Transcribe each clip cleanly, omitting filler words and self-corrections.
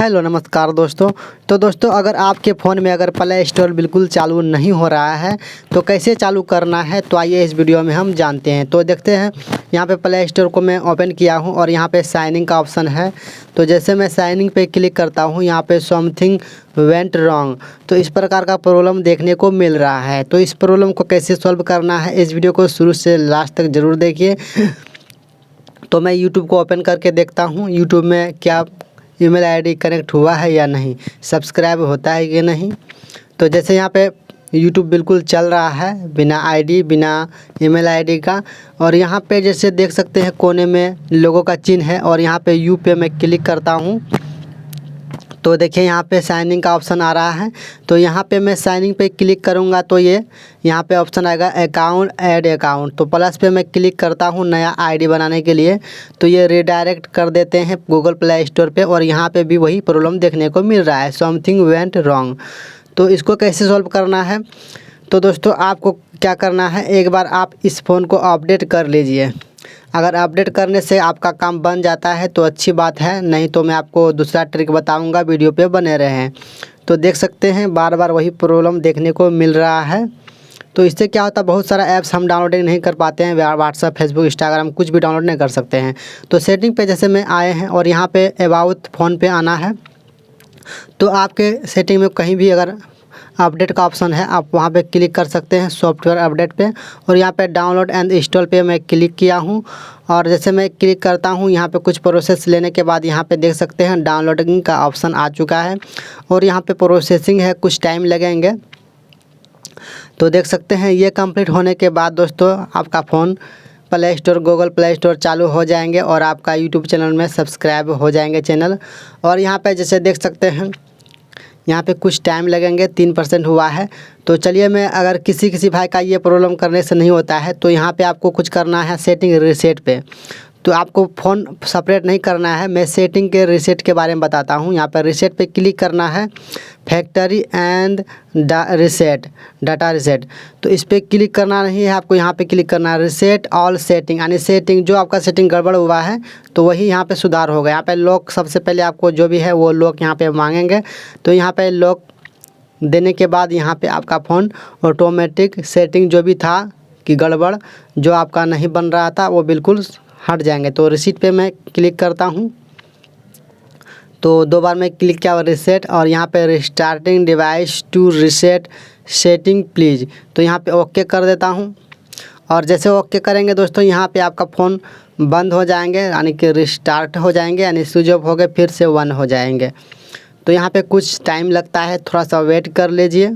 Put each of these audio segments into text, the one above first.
Hello नमस्कार दोस्तों। तो दोस्तों अगर आपके फ़ोन में अगर प्ले स्टोर बिल्कुल चालू नहीं हो रहा है तो कैसे चालू करना है, तो आइए इस वीडियो में हम जानते हैं। तो देखते हैं, यहाँ पे प्ले स्टोर को मैं ओपन किया हूँ और यहाँ पे साइनिंग का ऑप्शन है। तो जैसे मैं साइनिंग पे क्लिक करता हूँ, यहाँ पे समथिंग वेंट रॉन्ग, तो इस प्रकार का प्रॉब्लम देखने को मिल रहा है। तो इस प्रॉब्लम को कैसे सॉल्व करना है, इस वीडियो को शुरू से लास्ट तक ज़रूर देखिए। तो मैं यूट्यूब को ओपन करके देखता हूँ यूट्यूब में क्या ईमेल आईडी कनेक्ट हुआ है या नहीं, सब्सक्राइब होता है कि नहीं। तो जैसे यहाँ पे यूट्यूब बिल्कुल चल रहा है बिना आईडी, बिना ईमेल आईडी का। और यहाँ पे जैसे देख सकते हैं कोने में लोगों का चिन्ह है और यहाँ पे यू पे मैं क्लिक करता हूँ तो देखिए यहाँ पे साइनिंग का ऑप्शन आ रहा है। तो यहाँ पे मैं साइनिंग पे क्लिक करूँगा तो ये यहाँ पे ऑप्शन आएगा अकाउंट, ऐड अकाउंट। तो प्लस पे मैं क्लिक करता हूँ नया आईडी बनाने के लिए, तो ये रिडायरेक्ट कर देते हैं गूगल प्ले स्टोर पे। और यहाँ पे भी वही प्रॉब्लम देखने को मिल रहा है, समथिंग वेंट रॉन्ग। तो इसको कैसे सॉल्व करना है, तो दोस्तों आपको क्या करना है, एक बार आप इस फ़ोन को अपडेट कर लीजिए। अगर अपडेट करने से आपका काम बन जाता है तो अच्छी बात है, नहीं तो मैं आपको दूसरा ट्रिक बताऊंगा, वीडियो पे बने रहें। तो देख सकते हैं बार बार वही प्रॉब्लम देखने को मिल रहा है। तो इससे क्या होता है, बहुत सारा ऐप्स हम डाउनलोडिंग नहीं कर पाते हैं, व्हाट्सअप, फेसबुक, इंस्टाग्राम कुछ भी डाउनलोड नहीं कर सकते हैं। तो सेटिंग पे जैसे में आए हैं और यहाँ पे अबाउट फ़ोन पे आना है। तो आपके सेटिंग में कहीं भी अगर अपडेट का ऑप्शन है, आप वहाँ पे क्लिक कर सकते हैं सॉफ्टवेयर अपडेट पे। और यहाँ पे डाउनलोड एंड इंस्टॉल पे मैं क्लिक किया हूँ। और जैसे मैं क्लिक करता हूँ, यहाँ पे कुछ प्रोसेस लेने के बाद यहाँ पे देख सकते हैं डाउनलोडिंग का ऑप्शन आ चुका है और यहाँ पे प्रोसेसिंग है, कुछ टाइम लगेंगे। तो देख सकते हैं ये कंप्लीट होने के बाद दोस्तों आपका phone play store, Google play store चालू हो जाएंगे और आपका यूट्यूब चैनल में सब्सक्राइब हो जाएंगे चैनल। और यहाँ पे जैसे देख सकते हैं यहाँ पे कुछ टाइम लगेंगे, 3% हुआ है। तो चलिए, मैं अगर किसी भाई का ये प्रॉब्लम करने से नहीं होता है तो यहाँ पे आपको कुछ करना है सेटिंग रीसेट पे। तो आपको फ़ोन सेपरेट नहीं करना है, मैं सेटिंग के रीसेट के बारे में बताता हूँ। यहाँ पर रीसेट पे क्लिक करना है, factory and reset, data reset. तो इस पर क्लिक करना नहीं है आपको, यहाँ पे क्लिक करना है रीसेट ऑल सेटिंग, यानी सेटिंग जो आपका सेटिंग गड़बड़ हुआ है तो वही यहाँ पे सुधार होगा। यहाँ पे लॉक सबसे पहले आपको जो भी है वो लॉक यहाँ पे मांगेंगे। तो यहाँ पे लॉक देने के बाद यहाँ पे आपका फ़ोन ऑटोमेटिक सेटिंग जो भी था कि गड़बड़ जो आपका नहीं बन रहा था वो बिल्कुल हट जाएंगे। तो रिसीट पे मैं क्लिक करता हूँ तो 2 बार मैं क्लिक किया रीसेट, और यहाँ पे restarting device to reset setting please, तो यहाँ पे ओके कर देता हूँ। और जैसे ओके करेंगे दोस्तों, यहाँ पे आपका फ़ोन बंद हो जाएंगे, यानी कि रिस्टार्ट हो जाएंगे, यानी स्विच ऑफ हो गए फिर से 1 हो जाएंगे। तो यहाँ पे कुछ टाइम लगता है, थोड़ा सा वेट कर लीजिए।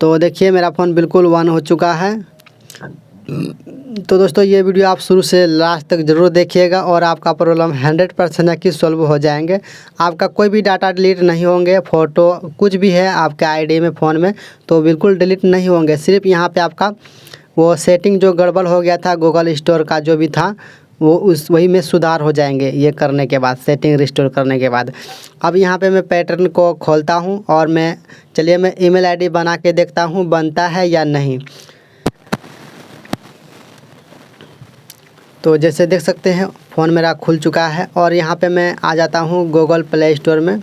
तो देखिए मेरा फ़ोन बिल्कुल 1 हो चुका है। तो दोस्तों ये वीडियो आप शुरू से लास्ट तक ज़रूर देखिएगा और आपका प्रॉब्लम 100% है कि सॉल्व हो जाएंगे। आपका कोई भी डाटा डिलीट नहीं होंगे, फ़ोटो कुछ भी है आपके आईडी में, फ़ोन में, तो बिल्कुल डिलीट नहीं होंगे। सिर्फ यहाँ पे आपका वो सेटिंग जो गड़बड़ हो गया था गूगल स्टोर का जो भी था वो वही में सुधार हो जाएंगे ये करने के बाद, सेटिंग रिस्टोर करने के बाद। अब यहाँ पे मैं पैटर्न को खोलता हूँ और चलिए मैं ईमेल आईडी बना के देखता हूँ बनता है या नहीं। तो जैसे देख सकते हैं फ़ोन मेरा खुल चुका है और यहाँ पे मैं आ जाता हूँ गूगल प्ले स्टोर में।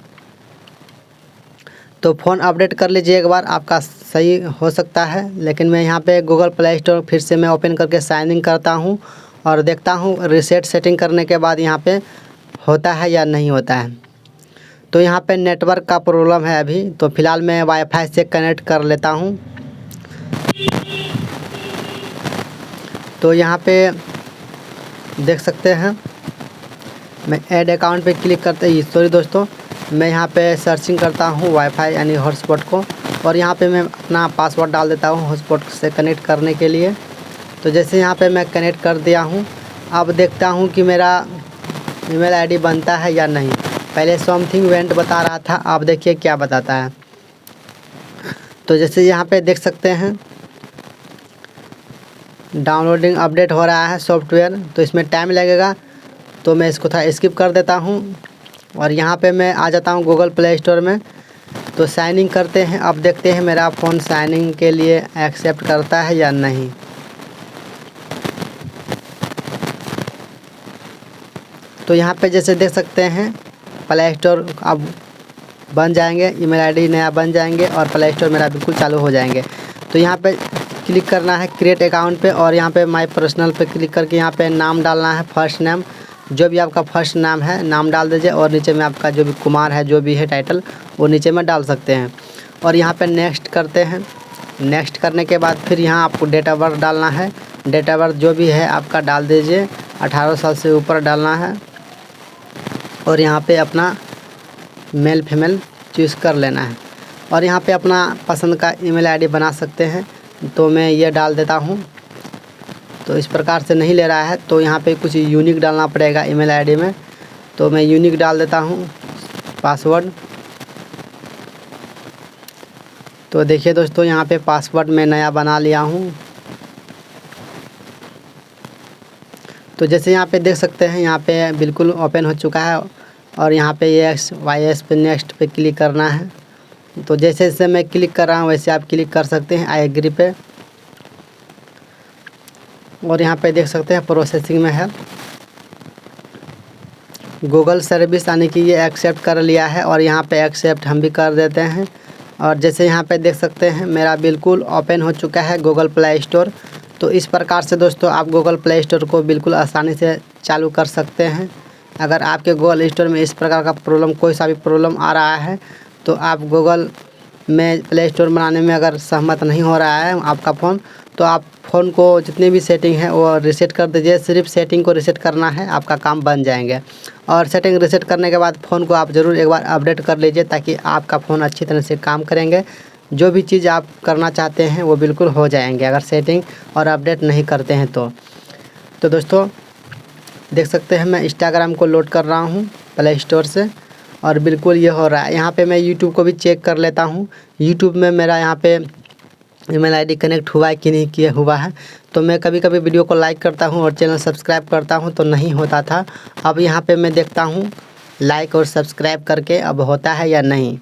तो फ़ोन अपडेट कर लीजिए एक बार, आपका सही हो सकता है। लेकिन मैं यहाँ पे गूगल प्ले स्टोर फिर से मैं ओपन करके साइन इन करता हूँ और देखता हूँ रीसेट सेटिंग करने के बाद यहाँ पे होता है या नहीं होता है। तो यहाँ पे नेटवर्क का प्रॉब्लम है अभी, तो फ़िलहाल मैं वाईफाई से कनेक्ट कर लेता हूँ। तो यहाँ पे देख सकते हैं मैं ऐड अकाउंट पे क्लिक करते ही, सॉरी दोस्तों, मैं यहाँ पे सर्चिंग करता हूँ वाईफाई यानी हॉटस्पॉट को, और यहाँ पे मैं अपना पासवर्ड डाल देता हूँ हॉटस्पॉट से कनेक्ट करने के लिए। तो जैसे यहाँ पे मैं कनेक्ट कर दिया हूँ, अब देखता हूँ कि मेरा ईमेल आईडी बनता है या नहीं। पहले समथिंग वेंट बता रहा था, आप देखिए क्या बताता है। तो जैसे यहाँ पे देख सकते हैं डाउनलोडिंग अपडेट हो रहा है सॉफ्टवेयर, तो इसमें टाइम लगेगा, तो मैं इसको थोड़ा स्किप कर देता हूँ। और यहाँ पे मैं आ जाता हूँ गूगल प्ले स्टोर में। तो साइनिंग करते हैं, अब देखते हैं मेरा फ़ोन साइनिंग के लिए एक्सेप्ट करता है या नहीं। तो यहाँ पे जैसे देख सकते हैं प्ले स्टोर अब बन जाएंगे, ईमेल आईडी नया बन जाएंगे और प्ले स्टोर मेरा बिल्कुल चालू हो जाएंगे। तो यहाँ पे क्लिक करना है क्रिएट अकाउंट पे और यहाँ पे माय पर्सनल पे क्लिक करके यहाँ पे नाम डालना है, फर्स्ट नेम जो भी आपका फर्स्ट नाम है नाम डाल दीजिए और नीचे में आपका जो भी कुमार है जो भी है टाइटल वो नीचे में डाल सकते हैं। और यहाँ पे नेक्स्ट करते हैं। नेक्स्ट करने के बाद फिर यहाँ आपको डेट ऑफ बर्थ डालना है, डेट ऑफ बर्थ जो भी है आपका डाल दीजिए, 18 साल से ऊपर डालना है और यहाँ पे अपना मेल फीमेल चूज़ कर लेना है और यहाँ पे अपना पसंद का ईमेल आईडी बना सकते हैं। तो मैं ये डाल देता हूँ। तो इस प्रकार से नहीं ले रहा है तो यहाँ पे कुछ यूनिक डालना पड़ेगा ईमेल आईडी में, तो मैं यूनिक डाल देता हूँ पासवर्ड। तो देखिए दोस्तों यहाँ पे पासवर्ड मैं नया बना लिया हूँ। तो जैसे यहाँ पे देख सकते हैं यहाँ पे बिल्कुल ओपन हो चुका है और यहाँ पे YS पे नेक्स्ट पे क्लिक करना है। तो जैसे जैसे मैं क्लिक कर रहा हूँ वैसे आप क्लिक कर सकते हैं आई एग्री पे। और यहाँ पे देख सकते हैं प्रोसेसिंग में है। गूगल सर्विस यानी कि ये एक्सेप्ट कर लिया है और यहाँ पे एक्सेप्ट हम भी कर देते हैं। और जैसे यहाँ पे देख सकते हैं मेरा बिल्कुल ओपन हो चुका है गूगल प्ले स्टोर। तो इस प्रकार से दोस्तों आप गूगल प्ले स्टोर को बिल्कुल आसानी से चालू कर सकते हैं। अगर आपके गूगल स्टोर में इस प्रकार का प्रॉब्लम कोई सा भी प्रॉब्लम आ रहा है तो आप गूगल में प्ले स्टोर बनाने में अगर सहमत नहीं हो रहा है आपका फ़ोन, तो आप फ़ोन को जितनी भी सेटिंग है वो रीसेट कर दीजिए। सिर्फ सेटिंग को रीसेट करना है, आपका काम बन जाएंगे। और सेटिंग रीसेट करने के बाद फ़ोन को आप ज़रूर एक बार अपडेट कर लीजिए ताकि आपका फ़ोन अच्छी तरह से काम करेंगे। जो भी चीज़ आप करना चाहते हैं वो बिल्कुल हो जाएंगे अगर सेटिंग और अपडेट नहीं करते हैं तो दोस्तों देख सकते हैं मैं इंस्टाग्राम को लोड कर रहा हूँ प्ले स्टोर से और बिल्कुल ये हो रहा है। यहाँ पे मैं यूट्यूब को भी चेक कर लेता हूँ। यूट्यूब में मेरा यहाँ पे ईमेल आईडी कनेक्ट हुआ है कि नहीं किया हुआ है। तो मैं कभी कभी वीडियो को लाइक करता हूँ और चैनल सब्सक्राइब करता हूँ तो नहीं होता था। अब यहाँ पे मैं देखता हूँ लाइक और सब्सक्राइब करके अब होता है या नहीं।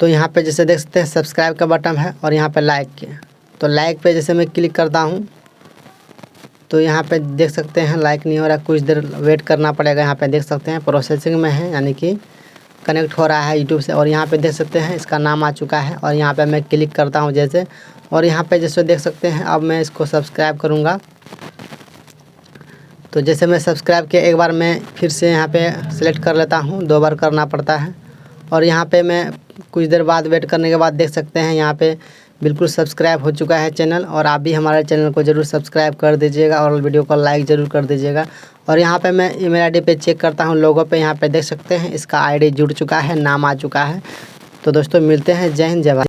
तो यहाँ पे जैसे देख सकते हैं सब्सक्राइब का बटन है और यहाँ पे लाइक के, तो लाइक पे जैसे मैं क्लिक करता हूँ तो यहाँ पे देख सकते हैं लाइक नहीं हो रहा, कुछ देर वेट करना पड़ेगा। यहाँ पे देख सकते हैं प्रोसेसिंग में है यानी कि कनेक्ट हो रहा है यूट्यूब से। और यहाँ पे देख सकते हैं इसका नाम आ चुका है और यहाँ पे मैं क्लिक करता हूँ जैसे, और यहाँ पे जैसे देख सकते हैं अब मैं इसको सब्सक्राइब करूँगा। तो जैसे मैं सब्सक्राइब किया एक बार मैं फिर से यहाँ पे सिलेक्ट कर लेता हूँ, 2 बार करना पड़ता है। और यहाँ पे मैं कुछ देर बाद वेट करने के बाद देख सकते हैं यहाँ पे बिल्कुल सब्सक्राइब हो चुका है चैनल। और आप भी हमारे चैनल को ज़रूर सब्सक्राइब कर दीजिएगा और वीडियो को लाइक ज़रूर कर दीजिएगा। और यहाँ पे मैं ईमेल आईडी पे चेक करता हूँ लोगों पे, यहाँ पे देख सकते हैं इसका आईडी जुड़ चुका है, नाम आ चुका है। तो दोस्तों मिलते हैं, जय हिंद जय भारत।